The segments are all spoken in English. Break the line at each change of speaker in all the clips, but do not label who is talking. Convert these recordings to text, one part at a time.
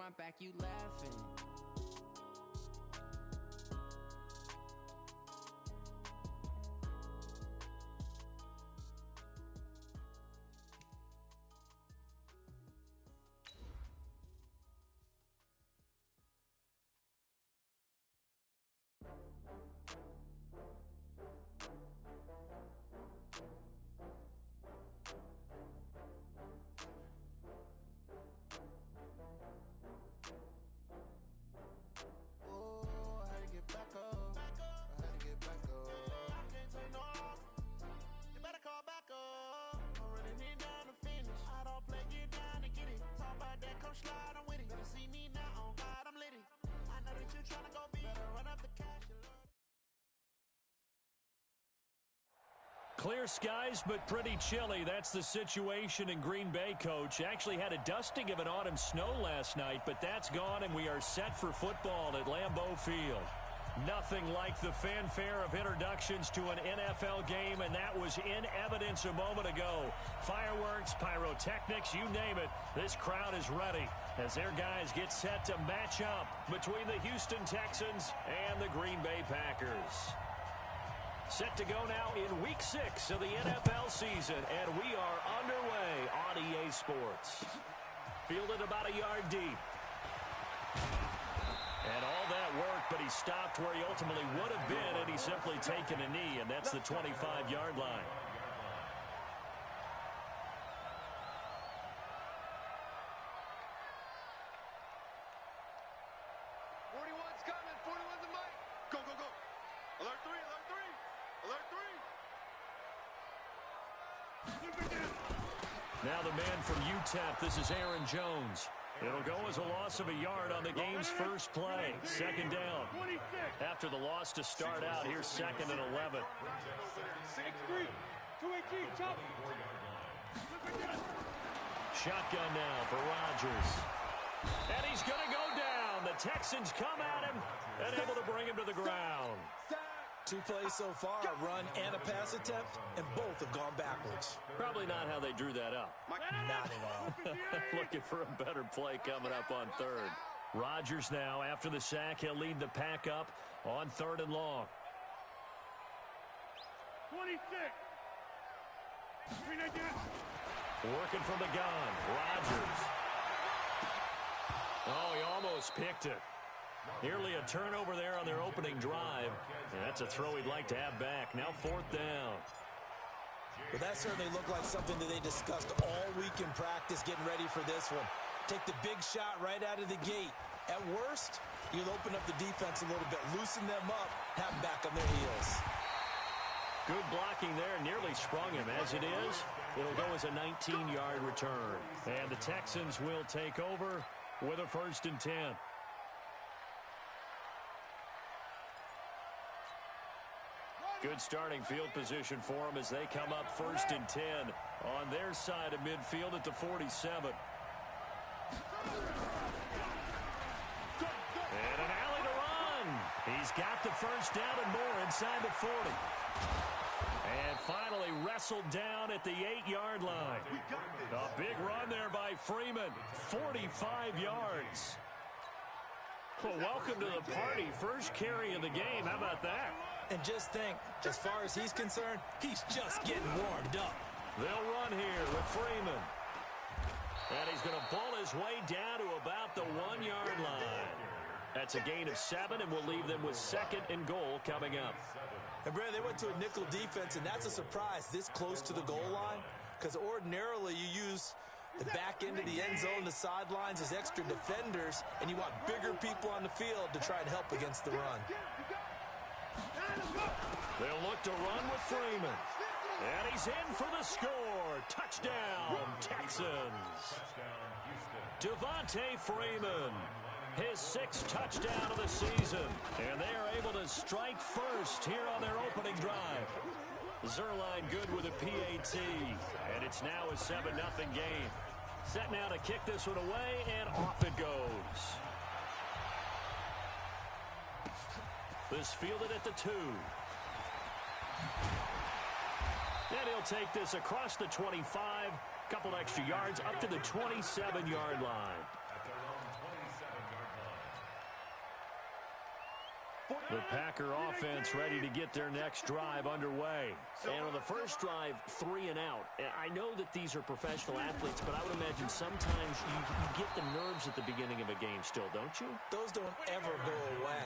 my back, you laughing.
Clear skies, but pretty chilly. That's the situation in Green Bay, Coach. Actually had a dusting of an autumn snow last night, but that's gone, and we are set for football at Lambeau Field. Nothing like the fanfare of introductions to an NFL game, and that was in evidence a moment ago. Fireworks, pyrotechnics, you name it. This crowd is ready as their guys get set to match up between the Houston Texans and the Green Bay Packers. Set to go now in Week 6 of the NFL season, and we are underway on EA Sports. Fielded about a yard deep. And all that work, but he stopped where he ultimately would have been, and he's simply taken a knee, and that's the 25-yard line. Now the man from UTEP, this is Aaron Jones. It'll go as a loss of a yard on the game's first play. Second down. After the loss to start out, here's 2nd and 11. Shotgun now for Rodgers. And he's going to go down. The Texans come at him and able to bring him to the ground.
2 plays so far, a run and a pass attempt, and both have gone backwards.
Probably not how they drew that up.
Not at all.
Looking for a better play coming up on 3rd. Rodgers now, after the sack, he'll lead the pack up on 3rd and long.
26.
Working from the gun, Rodgers. Oh, he almost picked it. Nearly a turnover there on their opening drive. And that's a throw he'd like to have back. Now 4th down.
But that certainly looked like something that they discussed all week in practice, getting ready for this one. Take the big shot right out of the gate. At worst, you'll open up the defense a little bit, loosen them up, have them back on their heels.
Good blocking there, nearly sprung him. As it is, it'll go as a 19-yard return. And the Texans will take over with a 1st and 10. Good starting field position for them as they come up 1st and 10 on their side of midfield at the 47. And an alley to run. He's got the first down and more inside the 40. And finally wrestled down at the 8-yard line. A big run there by Freeman. 45 yards. Well, welcome to the party. First carry of the game. How about that?
And just think, as far as he's concerned, he's just getting warmed up.
They'll run here with Freeman. And he's going to pull his way down to about the 1-yard line. That's a gain of 7, and we'll leave them with 2nd and goal coming up.
And, Brad, they went to a nickel defense, and that's a surprise this close to the goal line, because ordinarily you use the back end of the end zone, the sidelines as extra defenders, and you want bigger people on the field to try and help against the run.
They'll look to run with Freeman. And he's in for the score. Touchdown, Texans. Devontae Freeman, his 6th touchdown of the season. And they are able to strike first here on their opening drive. Zerline good with a PAT. And it's now a 7-0 game. Set now to kick this one away, and off it goes. This fielded at the 2. And he'll take this across the 25. Couple extra yards up to the 27-yard line. The Packer offense ready to get their next drive underway.
And on the first drive, 3 and out. I know that these are professional athletes, but I would imagine sometimes you get the nerves at the beginning of a game still, don't you?
Those don't ever go away.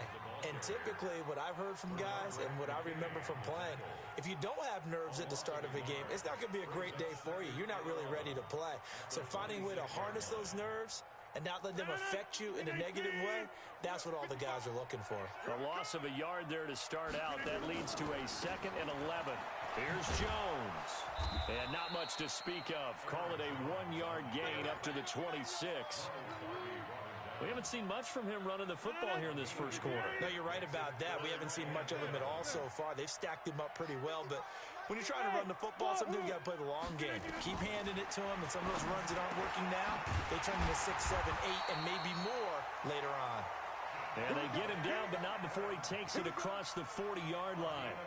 And typically, what I've heard from guys and what I remember from playing, if you don't have nerves at the start of a game, it's not going to be a great day for you. You're not really ready to play. So finding a way to harness those nerves and not let them affect you in a negative way, that's what all the guys are looking for.
A loss of a yard there to start out. That leads to a 2nd and 11. Here's Jones. And not much to speak of. Call it a 1-yard gain up to the 26. We haven't seen much from him running the football here in this first quarter.
No, you're right about that. We haven't seen much of him at all so far. They've stacked him up pretty well, but when you're trying to run the football, sometimes you got to play the long game. Keep handing it to him, and some of those runs that aren't working now, they turn into 6, 7, 8, and maybe more later on.
And they get him down, but not before he takes it across the 40-yard line.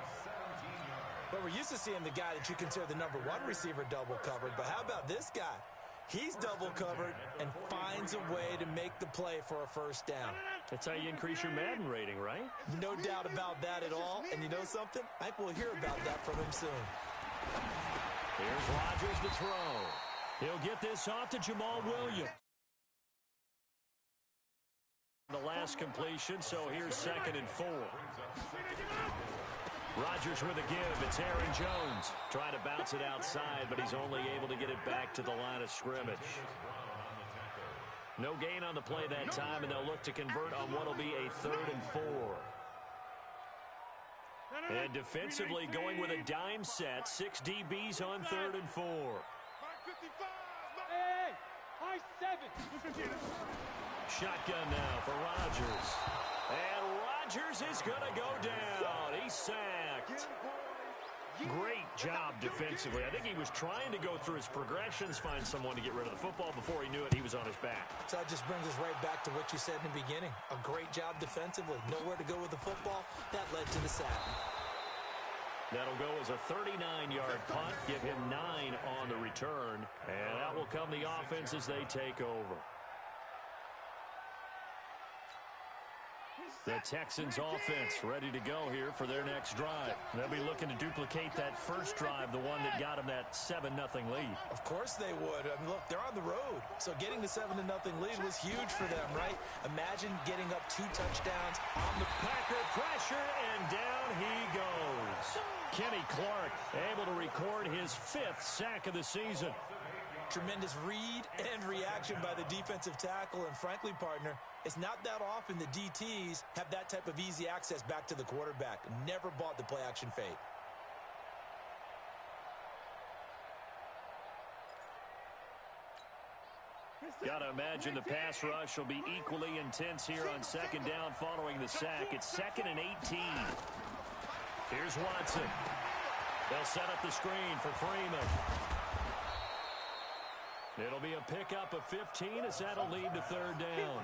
But we're used to seeing the guy that you consider the number 1 receiver double covered, but how about this guy? He's double covered and finds a way to make the play for a first down.
That's how you increase your Madden rating, right?
No doubt about that at all. And you know something? I think we'll hear about that from him soon.
Here's Rodgers to throw. He'll get this off to Jamal Williams. The last completion, so here's 2nd and 4. Rodgers with a give. It's Aaron Jones. Trying to bounce it outside, but he's only able to get it back to the line of scrimmage. No gain on the play that time, and they'll look to convert on what will be a 3rd and 4. And defensively going with a dime set. 6 DBs on 3rd and 4. Shotgun now for Rodgers. And Rodgers is going to go down. He's sacked. Great job defensively. I think he was trying to go through his progressions, find someone to get rid of the football. Before he knew it, he was on his back.
So that just brings us right back to what you said in the beginning. A great job defensively. Nowhere to go with the football. That led to the sack.
That'll go as a 39-yard punt. Give him 9 on the return. And that will come the offense as they take over. The Texans offense ready to go here for their next drive. They'll be looking to duplicate that first drive, the one that got them that 7-0 lead.
Of course they would. I mean, look, they're on the road. So getting the 7-0 lead was huge for them, right? Imagine getting up 2 touchdowns on the
Packer pressure, and down he goes. Kenny Clark able to record his 5th sack of the season.
Tremendous read and reaction by the defensive tackle, and frankly, partner, it's not that often the DTs have that type of easy access back to the quarterback. Never bought the play-action fade.
Got to imagine the pass rush will be equally intense here on 2nd down following the sack. It's 2nd and 18. Here's Watson. They'll set up the screen for Freeman. It'll be a pickup of 15 as that'll lead to 3rd down.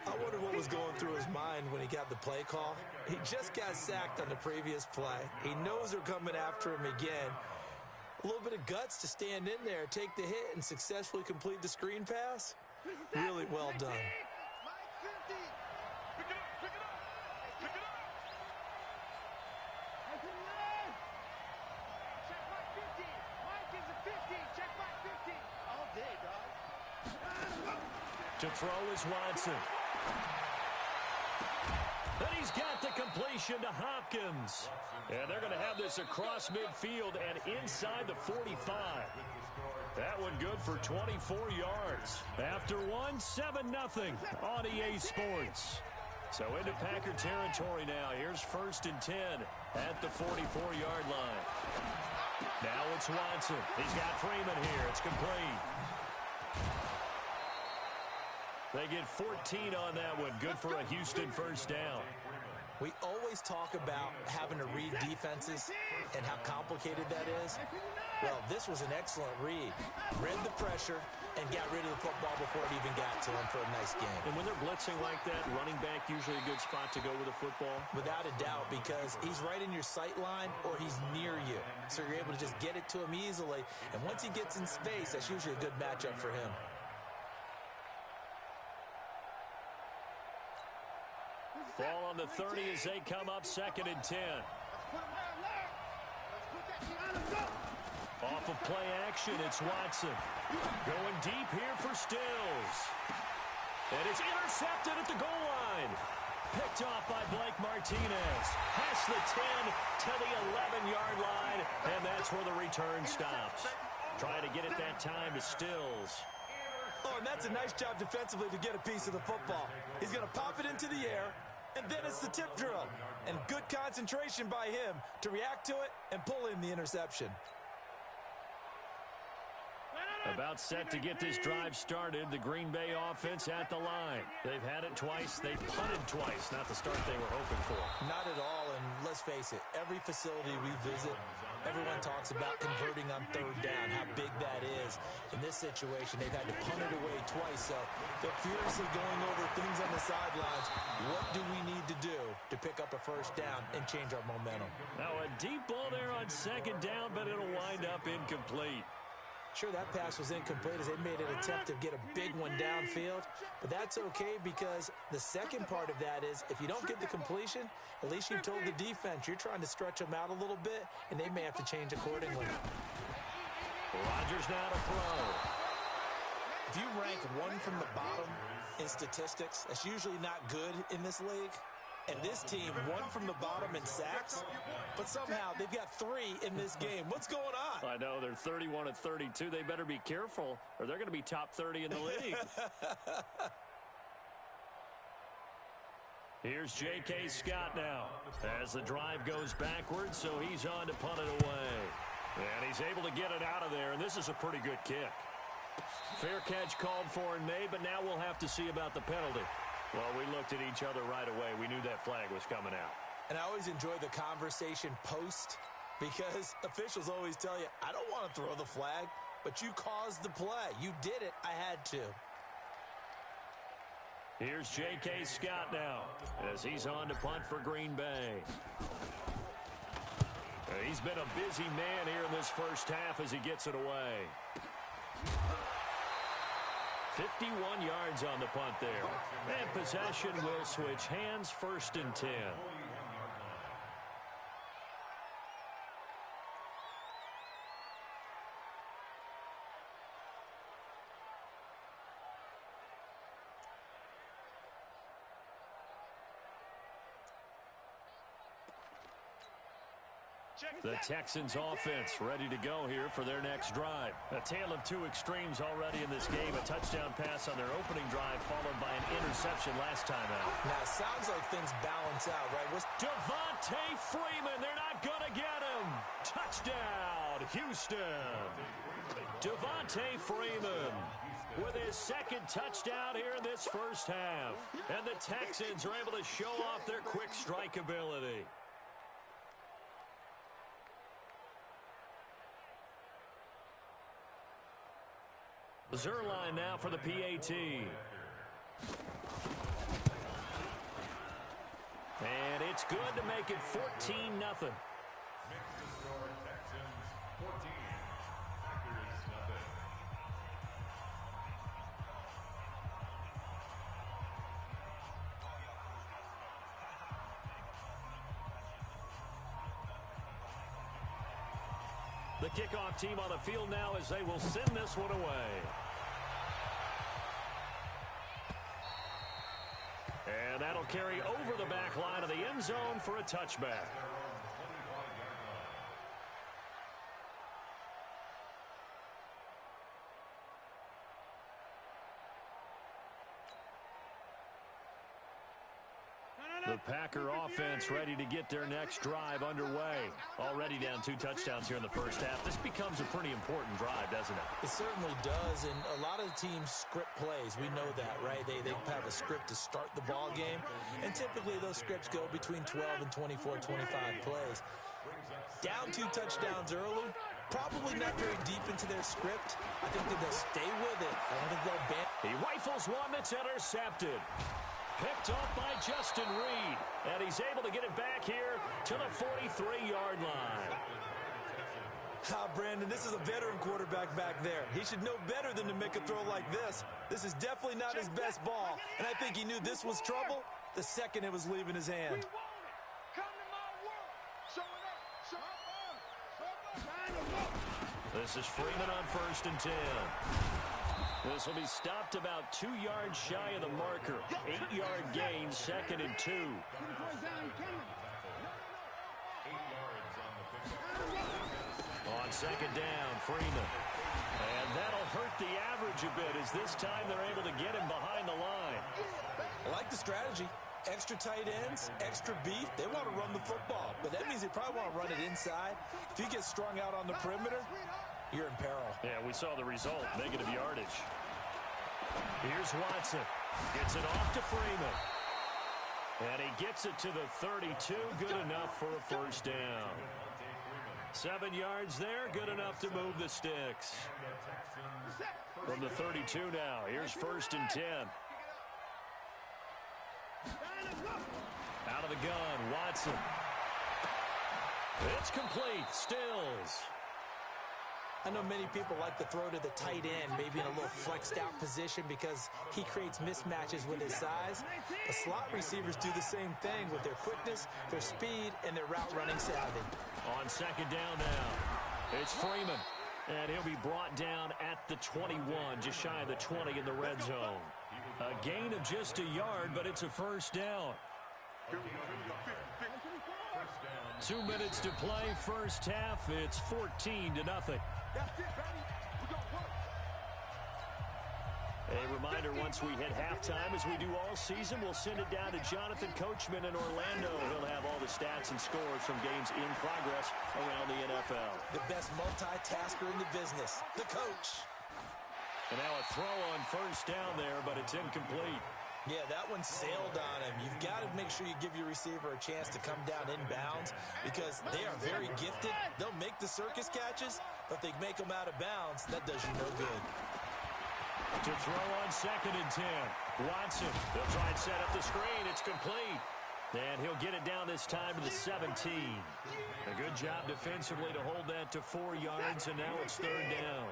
I wonder what was going through his mind when he got the play call. He just got sacked on the previous play. He knows they're coming after him again. A little bit of guts to stand in there, take the hit, and successfully complete the screen pass. Really well done.
To throw is Watson. And he's got the completion to Hopkins. And they're going to have this across midfield and inside the 45. That one good for 24 yards. After 7-0 on EA Sports. So into Packer territory now. Here's 1st and 10 at the 44-yard line. Now it's Watson. He's got Freeman here. It's complete. They get 14 on that one. Good for a Houston first down.
We always talk about having to read defenses and how complicated that is. Well, this was an excellent read. Read the pressure and got rid of the football before it even got to him for a nice game.
And when they're blitzing like that, running back usually a good spot to go with the football?
Without a doubt, because he's right in your sight line or he's near you. So you're able to just get it to him easily. And once he gets in space, that's usually a good matchup for him.
Ball on the 30 as they come up 2nd and 10. Off of play action, it's Watson. Going deep here for Stills. And it's intercepted at the goal line. Picked off by Blake Martinez. Past the 10 to the 11-yard line, and that's where the return stops. Trying to get it that time to Stills.
Oh, and that's a nice job defensively to get a piece of the football. He's going to pop it into the air, and then it's the tip drill. And good concentration by him to react to it and pull in the interception.
About set to get this drive started. The Green Bay offense at the line. They've had it twice. They've punted twice. Not the start they were hoping for.
Not at all, and let's face it, every facility we visit, everyone talks about converting on 3rd down, how big that is. In this situation, they've had to punt it away twice, so they're furiously going over things on the sidelines. What do we need to do to pick up a 1st down and change our momentum?
Now a deep ball there on 2nd down, but it'll wind up incomplete.
Sure, that pass was incomplete as they made an attempt to get a big one downfield, but that's okay because the second part of that is if you don't get the completion, at least you've told the defense you're trying to stretch them out a little bit, and they may have to change accordingly.
Rodgers now to throw.
If you rank 1 from the bottom in statistics, that's usually not good in this league. And this team, 1 from the bottom in sacks, but somehow they've got 3 in this game. What's going on?
I know, they're 31-32. They better be careful, or they're going to be top 30 in the league. Here's J.K. Scott now as the drive goes backwards, so he's on to punt it away. And he's able to get it out of there, and this is a pretty good kick. Fair catch called for and made, but now we'll have to see about the penalty. Well, we looked at each other right away. We knew that flag was coming out.
And I always enjoy the conversation post because officials always tell you, I don't want to throw the flag, but you caused the play. You did it. I had to.
Here's J.K. Scott now as he's on to punt for Green Bay. He's been a busy man here in this 1st half as he gets it away. 51 yards on the punt there. And possession will switch hands, 1st and 10. The Texans offense ready to go here for their next drive. A tale of 2 extremes already in this game. A touchdown pass on their opening drive followed by an interception last time out.
Now, it sounds like things balance out, right?
Devontae Freeman, they're not going to get him. Touchdown, Houston. Devontae Freeman with his 2nd touchdown here in this 1st half. And the Texans are able to show off their quick strike ability. Zerline now for the PAT. And it's good to make it 14-0. The kickoff team on the field now as they will send this one away. And that'll carry over the back line of the end zone for a touchback. The Packer offense ready to get their next drive underway. Already down 2 touchdowns here in the 1st half. This becomes a pretty important drive, doesn't it?
It certainly does, and a lot of teams script plays. We know that, right? They have a script to start the ball game, and typically those scripts go between 12 and 24, 25 plays. Down 2 touchdowns early, probably not very deep into their script. I think that they'll stay with it. I don't think they'll ban.
He rifles one that's intercepted. Picked off by Justin Reed. And he's able to get it back here to the 43-yard line.
Brandon, this is a veteran quarterback back there. He should know better than to make a throw like this. This is definitely not his best ball. And I think he knew this was trouble, the second it was leaving his hand.
This is Freeman on 1st and 10. This will be stopped about 2 yards shy of the marker. 8-yard gain, 2nd and 2. On 2nd down, Freeman. And that'll hurt the average a bit as this time they're able to get him behind the line.
I like the strategy. Extra tight ends, extra beef. They want to run the football, but that means they probably want to run it inside. If you get strung out on the perimeter, you're in peril.
Yeah, we saw the result, negative yardage. Here's Watson. Gets it off to Freeman. And he gets it to the 32. Good enough for a first down. 7 yards there. Good enough to move the sticks. From the 32 now. Here's 1st and 10. Out of the gun, Watson. It's complete. Stills.
I know many people like to throw to the tight end, maybe in a little flexed out position because he creates mismatches with his size. The slot receivers do the same thing with their quickness, their speed, and their route running savvy.
On 2nd down now, it's Freeman. And he'll be brought down at the 21, just shy of the 20 in the red zone. A gain of just a yard, but it's a first down. 2 minutes to play, first half. It's 14-0. A reminder, once we hit halftime, as we do all season, we'll send it down to Jonathan Coachman in Orlando. He'll have all the stats and scores from games in progress around the NFL.
The best multitasker in the business, the coach.
And now a throw on first down there, but it's incomplete.
Yeah, that one sailed on him. You've got to make sure you give your receiver a chance to come down inbounds because they are very gifted. They'll make the circus catches, but if they make them out of bounds, that does you no good.
To throw on 2nd and 10. Watson, they'll try and set up the screen. It's complete. And he'll get it down this time to the 17. A good job defensively to hold that to 4 yards, and now it's 3rd down.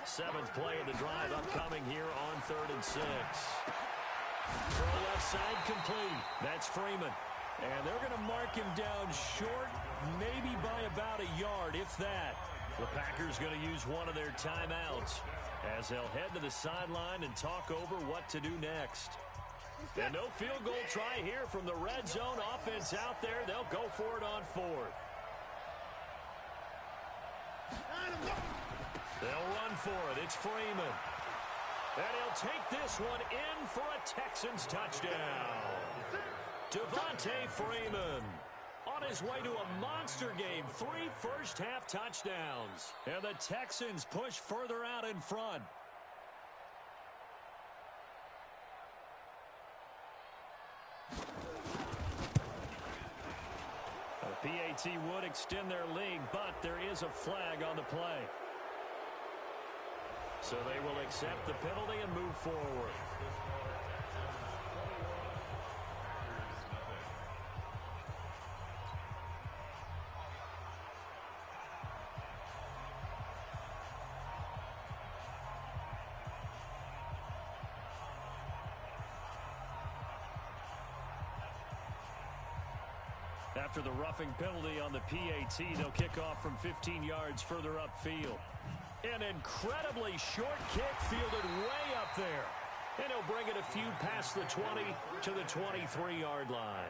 7th play of the drive upcoming here on 3rd and 6. Throw left side complete. That's Freeman. And they're going to mark him down short, maybe by about a yard, if that. The Packers going to use one of their timeouts as they'll head to the sideline and talk over what to do next. And no field goal try here from the red zone. Offense out there. They'll go for it on 4th. They'll run for it. It's Freeman. And he'll take this one in for a Texans touchdown. Devontae Freeman on his way to a monster game. 3 first-half touchdowns. And the Texans push further out in front. The PAT would extend their lead, but there is a flag on the play. So they will accept the penalty and move forward. After the roughing penalty on the PAT, they'll kick off from 15 yards further upfield. An incredibly short kick fielded way up there. And he'll bring it a few past the 20 to the 23-yard line.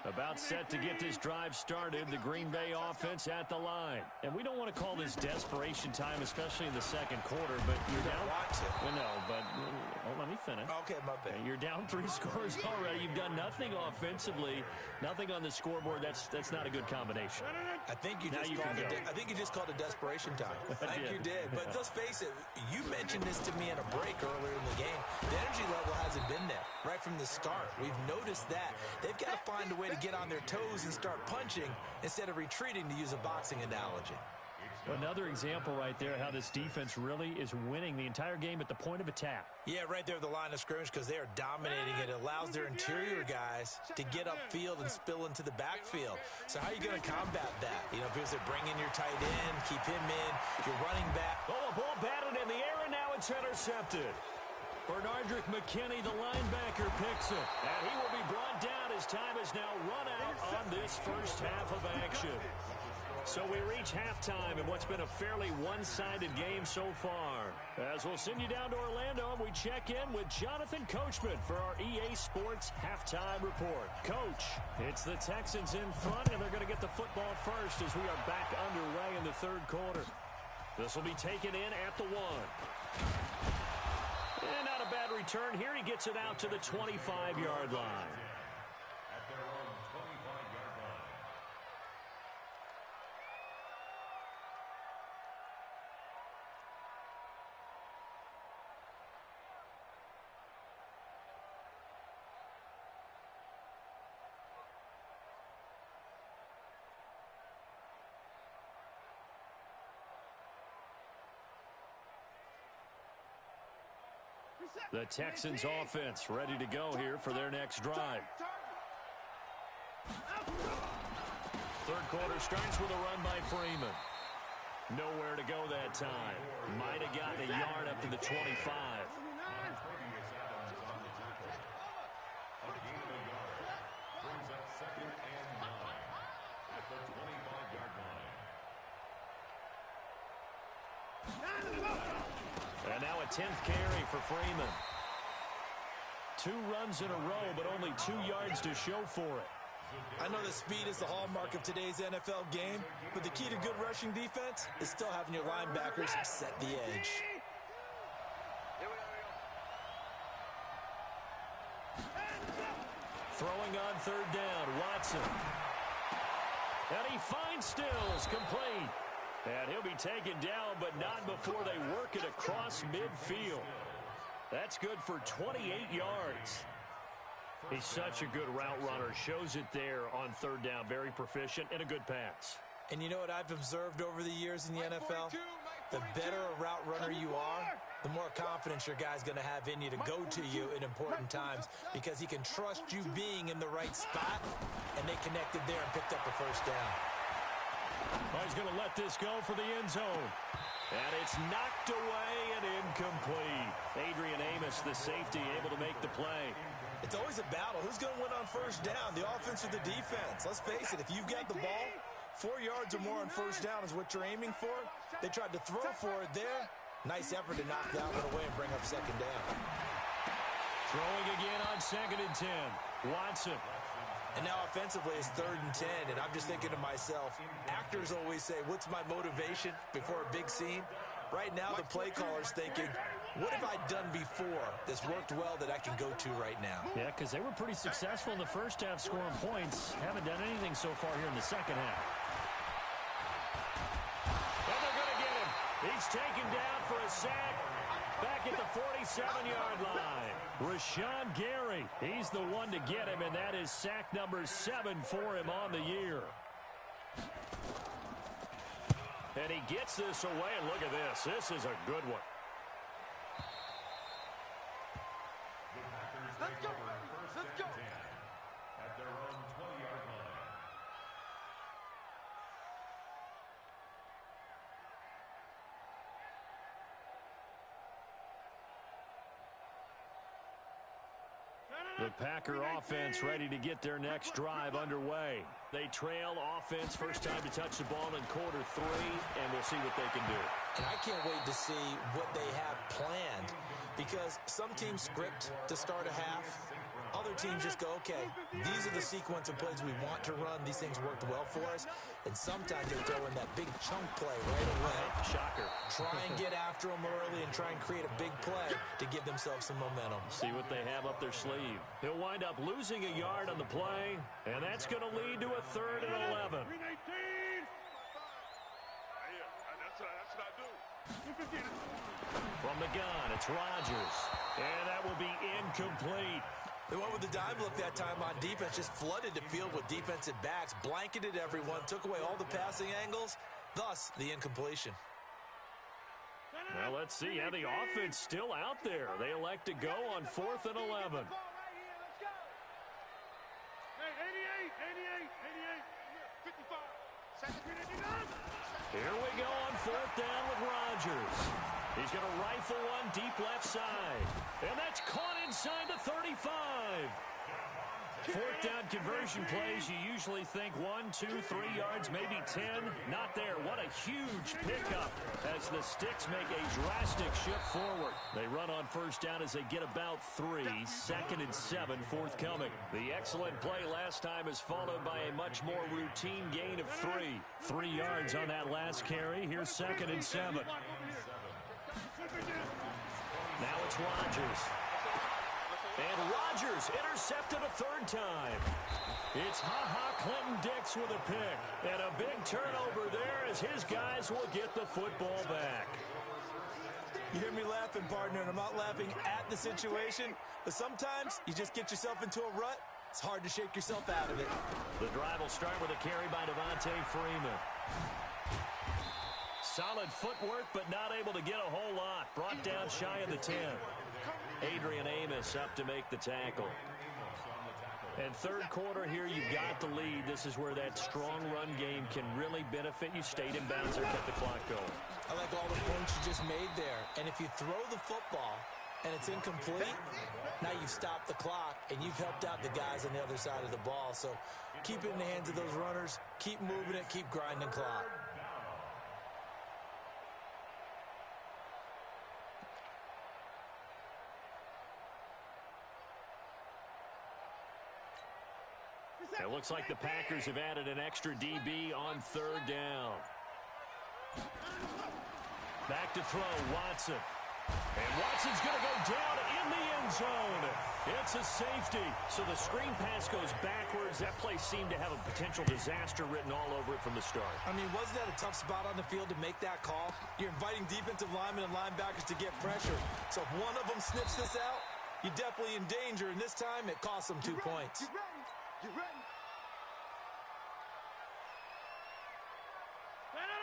About set to get this drive started, the Green Bay offense at the line. And we don't want to call this desperation time, especially in the second quarter, but you're down. Well, no, but let me finish.
Okay, my bad.
You're down 3 scores already. You've done nothing offensively, nothing on the scoreboard. That's not a good combination.
I think you just called it desperation time. I think you did. But let's face it, you mentioned this to me in a break earlier in the game. The energy level hasn't been there right from the start. We've noticed that. They've got to find a way to get on their toes and start punching instead of retreating, to use a boxing analogy.
Another example right there how this defense really is winning the entire game at the point of attack.
Yeah, right there at the line of scrimmage because they are dominating it. It allows their interior guys to get upfield and spill into the backfield. So how are you going to combat that? You know, because they bring in your tight end, keep him in. You're running back.
Oh, a ball batted in the air, and now it's intercepted. Bernardrick McKinney, the linebacker, picks it. And he will be brought down as time has now run out on this first half of action. So we reach halftime in what's been a fairly one-sided game so far. As we'll send you down to Orlando, we check in with Jonathan Coachman for our EA Sports Halftime Report. Coach, it's the Texans in front, and they're going to get the football first as we are back underway in the third quarter. This will be taken in at the 1. And not a bad return here. He gets it out to the 25-yard line. The Texans offense ready to go here for their next drive. Third quarter starts with a run by Freeman. Nowhere to go that time. Might have gotten a yard up to the 25. And now a 10th carry for Freeman. 2 runs in a row, but only 2 yards to show for it.
I know that speed is the hallmark of today's NFL game, but the key to good rushing defense is still having your linebackers set the edge.
Throwing on third down, Watson. And he finds Stills, complete. And he'll be taken down, but not before they work it across midfield. That's good for 28 yards. He's such a good route runner. Shows it there on third down. Very proficient and a good pass.
And you know what I've observed over the years in the NFL? The better a route runner you are, the more confidence your guy's going to have in you to go to you in important times because he can trust you being in the right spot, and they connected there and picked up the first down.
Oh, he's going to let this go for the end zone. And it's knocked away and incomplete. Adrian Amos, the safety, able to make the play.
It's always a battle. Who's going to win on first down, the offense or the defense? Let's face it, if you've got the ball, 4 yards or more on first down is what you're aiming for. They tried to throw for it there. Nice effort to knock that one away and bring up second down.
Throwing again on 2nd and 10. Watson.
And now offensively it's 3rd and 10, and I'm just thinking to myself, actors always say, what's my motivation before a big scene? Right now the play caller's thinking, what have I done before that's worked well that I can go to right now?
Yeah, because they were pretty successful in the first half scoring points. Haven't done anything so far here in the second half. And they're going to get him. He's taken down for a sack back at the 47-yard line. Rashawn Gary, he's the one to get him, and that is sack number 7 for him on the year. And he gets this away, and look at this. This is a good one.
Let's go. Let's go. At their own 20-yard line.
The Packer offense ready to get their next drive underway. They trail offense, first time to touch the ball in quarter 3, and we'll see what they can do.
And I can't wait to see what they have planned, because some teams script to start a half. Other teams just go, okay, these are the sequence of plays we want to run. These things worked well for us. And sometimes they throw in that big chunk play right away.
Shocker.
Try and get after them early and try and create a big play to give themselves some momentum.
See what they have up their sleeve. He'll wind up losing a yard on the play, and that's going to lead to a 3rd and 11. From the gun, it's Rodgers. And that will be incomplete.
They went with the dime look that time on defense, just flooded the field with defensive backs, blanketed everyone, took away all the passing angles, thus the incompletion.
Well, let's see how the offense still out there. They elect to go on 4th and 11. Here we we go on fourth down with Rodgers. He's going to rifle one deep left side. And that's caught inside the 35. Fourth down conversion plays, you usually think 1, 2, 3 yards, maybe 10. Not there. What a huge pickup as the Sticks make a drastic shift forward. They run on first down as they get about 3. 2nd and 7 forthcoming. The excellent play last time is followed by a much more routine gain of 3. 3 yards on that last carry. Here's 2nd and 7. Now it's Rodgers. And Rodgers intercepted a third time. It's Clinton-Dix with a pick. And a big turnover there as his guys will get the football back.
You hear me laughing, partner, and I'm not laughing at the situation, but sometimes you just get yourself into a rut. It's hard to shake yourself out of it.
The drive will start with a carry by Devontae Freeman. Solid footwork, but not able to get a whole lot. Brought down shy of the 10. Adrian Amos up to make the tackle. And third quarter here, you've got the lead. This is where that strong run game can really benefit you. Stayed in bounds or kept the clock going.
I like all the points you just made there. And if you throw the football and it's incomplete, now you've stopped the clock and you've helped out the guys on the other side of the ball. So keep it in the hands of those runners. Keep moving it. Keep grinding clock.
It looks like the Packers have added an extra DB on third down. Back to throw, Watson. And Watson's going to go down in the end zone. It's a safety. So the screen pass goes backwards. That play seemed to have a potential disaster written all over it from the start.
I mean, wasn't that a tough spot on the field to make that call? You're inviting defensive linemen and linebackers to get pressure. So if one of them snips this out, you're definitely in danger. And this time, it cost them 2 points.
Get ready.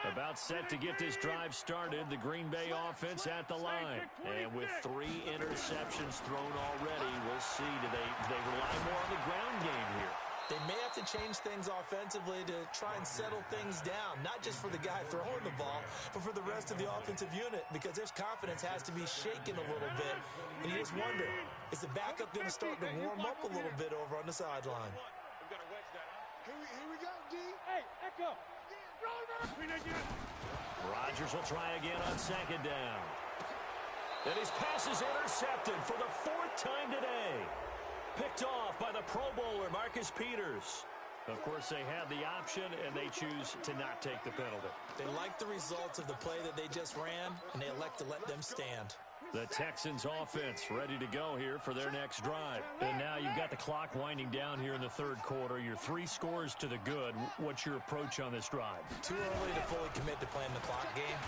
About set to get this drive started, the Green Bay offense at the line. And with 3 interceptions thrown already, we'll see. Do they rely more on the ground game here?
They may have to change things offensively to try and settle things down, not just for the guy throwing the ball, but for the rest of the offensive unit, because their confidence has to be shaken a little bit. And you just wonder, is the backup going to start to warm up a little bit over on the sideline?
Here we go, D. Hey, Echo.
Rodgers will try again on second down. And his pass is intercepted for the 4th time today. Picked off by the Pro Bowler, Marcus Peters. Of course, they have the option, and they choose to not take the penalty.
They like the results of the play that they just ran, and they elect to let them stand.
The Texans offense ready to go here for their next drive. And now you've got the clock winding down here in the third quarter. You're 3 scores to the good. What's your approach on this drive?
Too early to fully commit to playing the clock game.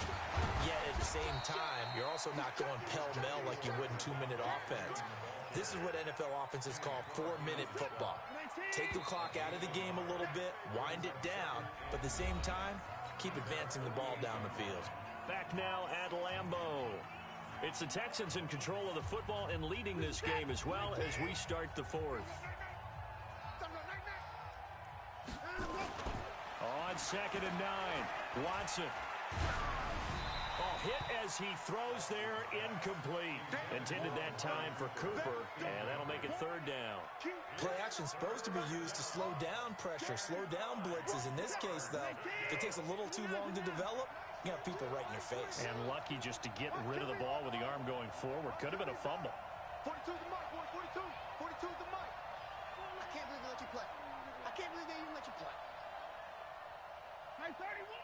Yet at the same time, you're also not going pell-mell like you would in 2-minute offense. This is what NFL offenses call 4-minute football. Take the clock out of the game a little bit, wind it down, but at the same time, keep advancing the ball down the field.
Back now at Lambeau. It's the Texans in control of the football and leading this game as well as we start the 4th. On 2nd and 9, Watson. Hit as he throws there, incomplete. Intended that time for Cooper, and that'll make it 3rd down.
Play action is supposed to be used to slow down pressure, slow down blitzes. In this case, though, if it takes a little too long to develop, you have people right in your face.
And lucky just to get rid of the ball with the arm going forward. Could have been a fumble.
42 is the mark, boy. 42. 42 is the mark. I can't believe they let you play. I can't believe they even let you play. Hey, 31.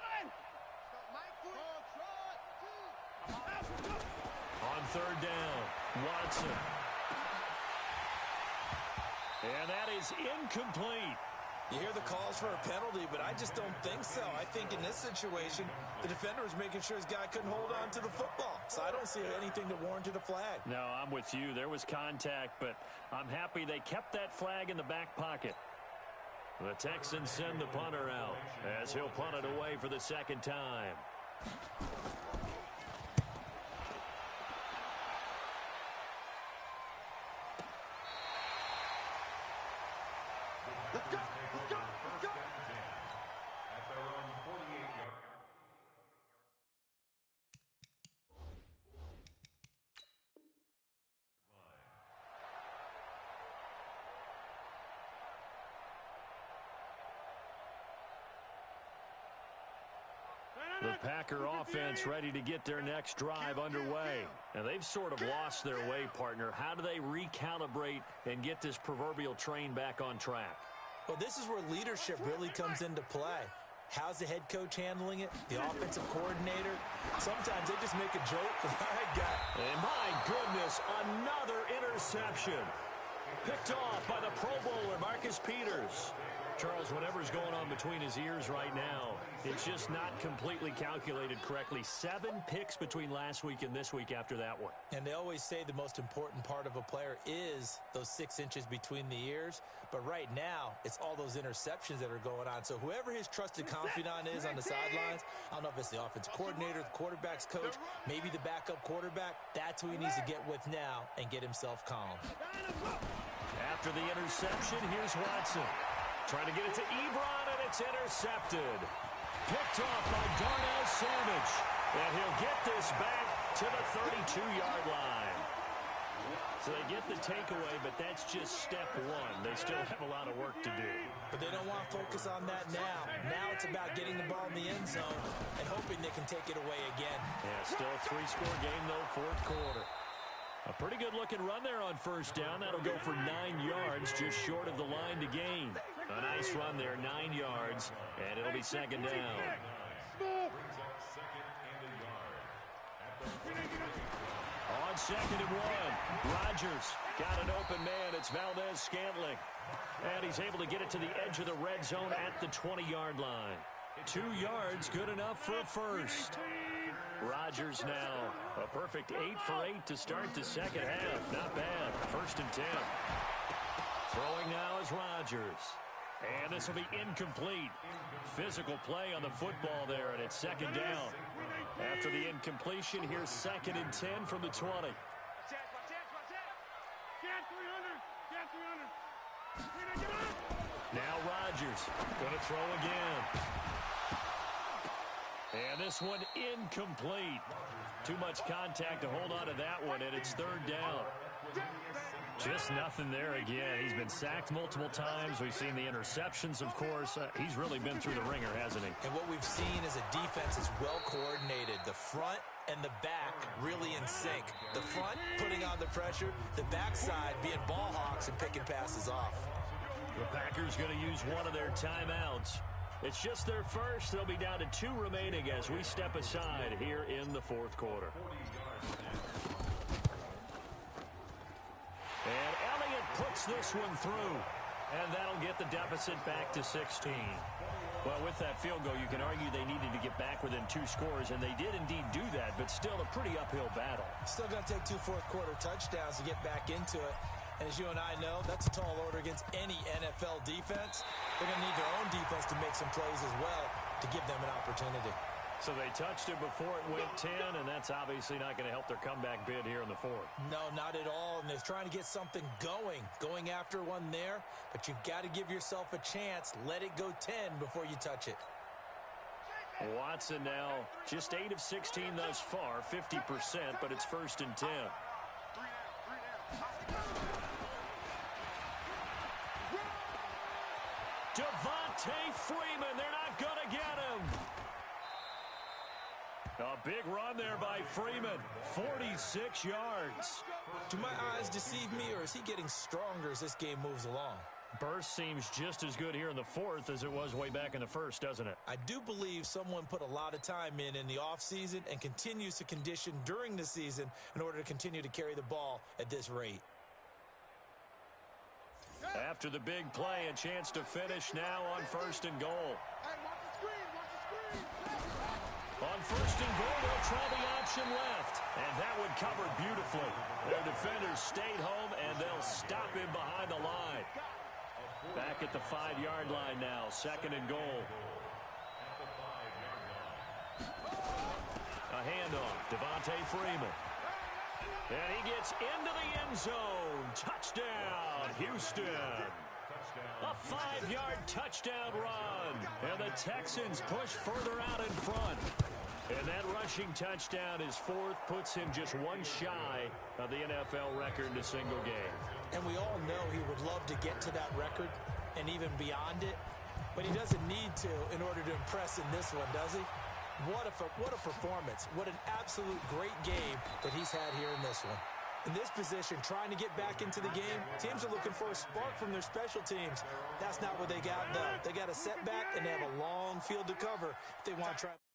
On 3rd down, Watson. And that is incomplete.
You hear the calls for a penalty, but I just don't think so. I think in this situation, the defender was making sure his guy couldn't hold on to the football. So I don't see anything that warranted a flag.
No, I'm with you. There was contact, but I'm happy they kept that flag in the back pocket. The Texans send the punter out as he'll punt it away for the 2nd time.
Let's go. Let's go. Let's go.
The Packer offense ready to get their next drive underway. And they've sort of lost their way, partner. How do they recalibrate and get this proverbial train back on track?
Well, this is where leadership really comes into play. How's the head coach handling it? The offensive coordinator? Sometimes they just make a joke. All right, guy.
And my goodness, another interception. Picked off by the Pro Bowler, Marcus Peters. Charles, whatever's going on between his ears right now, it's just not completely calculated correctly. 7 picks between last week and this week after that one.
And they always say the most important part of a player is those 6 inches between the ears. But right now, it's all those interceptions that are going on. So whoever his trusted confidant is on the sidelines, I don't know if it's the offensive coordinator, the quarterback's coach, maybe the backup quarterback, that's who he needs to get with now and get himself calm.
After the interception, here's Watson. Trying to get it to Ebron, and it's intercepted. Picked off by Darnell Savage. And he'll get this back to the 32-yard line. So they get the takeaway, but that's just step one. They still have a lot of work to do.
But they don't want to focus on that now. Now it's about getting the ball in the end zone and hoping they can take it away again.
Yeah, still a 3-score game, though, fourth quarter. A pretty good-looking run there on first down. That'll go for 9 yards, just short of the line to gain. A nice run there, 9 yards, and it'll be second down. On second and 1, Rodgers got an open man. It's Valdez-Scantling. And he's able to get it to the edge of the red zone at the 20-yard line. 2 yards, good enough for a first. Rodgers now a perfect 8 for 8 to start the second half. Not bad. First and 10. Throwing now is Rodgers. And this will be incomplete. Physical play on the football there, and it's second down. After the incompletion, here's second and 10 from the 20. Now Rodgers going to throw again. And this one incomplete. Too much contact to hold on to that one, and it's third down. Just nothing there again. He's been sacked multiple times. We've seen the interceptions, of course. He's really been through the ringer, hasn't he?
And what we've seen is a defense is well coordinated. The front and the back really in sync. The front putting on the pressure, the backside being ball hawks and picking passes off.
The Packers going to use one of their timeouts. It's just their first. They'll be down to 2 remaining as we step aside here in the fourth quarter. And Elliott puts this one through. And that'll get the deficit back to 16. Well, with that field goal, you can argue they needed to get back within 2 scores, and they did indeed do that, but still a pretty uphill battle. Still
going to take 2 fourth-quarter touchdowns to get back into it. And as you and I know, that's a tall order against any NFL defense. They're going to need their own defense to make some plays as well to give them an opportunity.
So they touched it before it went 10, and that's obviously not going to help their comeback bid here in the fourth.
No, not at all, and they're trying to get something going after one there, but you've got to give yourself a chance. Let it go 10 before you touch it.
Watson now just 8 of 16 thus far, 50%, but it's first and 10. Devontae Freeman, they're not going to get him. A big run there by Freeman, 46 yards.
Do my eyes deceive me, or is he getting stronger as this game moves along?
Burst seems just as good here in the fourth as it was way back in the first, doesn't it?
I do believe someone put a lot of time in the offseason and continues to condition during the season in order to continue to carry the ball at this rate.
After the big play, a chance to finish now on first and goal. On first and goal, they'll try the option left. And that would cover beautifully. Their defenders stayed home, and they'll stop him behind the line. Back at the 5-yard line now, second and goal. A handoff, Devontae Freeman. And he gets into the end zone. Touchdown, Houston. A 5-yard touchdown run. And the Texans push further out in front. And that rushing touchdown, his fourth, puts him just 1 shy of the NFL record in a single game.
And we all know he would love to get to that record and even beyond it. But he doesn't need to in order to impress in this one, does he? What a performance. What an absolute great game that he's had here in this one. In this position, trying to get back into the game, teams are looking for a spark from their special teams. That's not what they got, though. They got a setback, and they have a long field to cover if they want to try.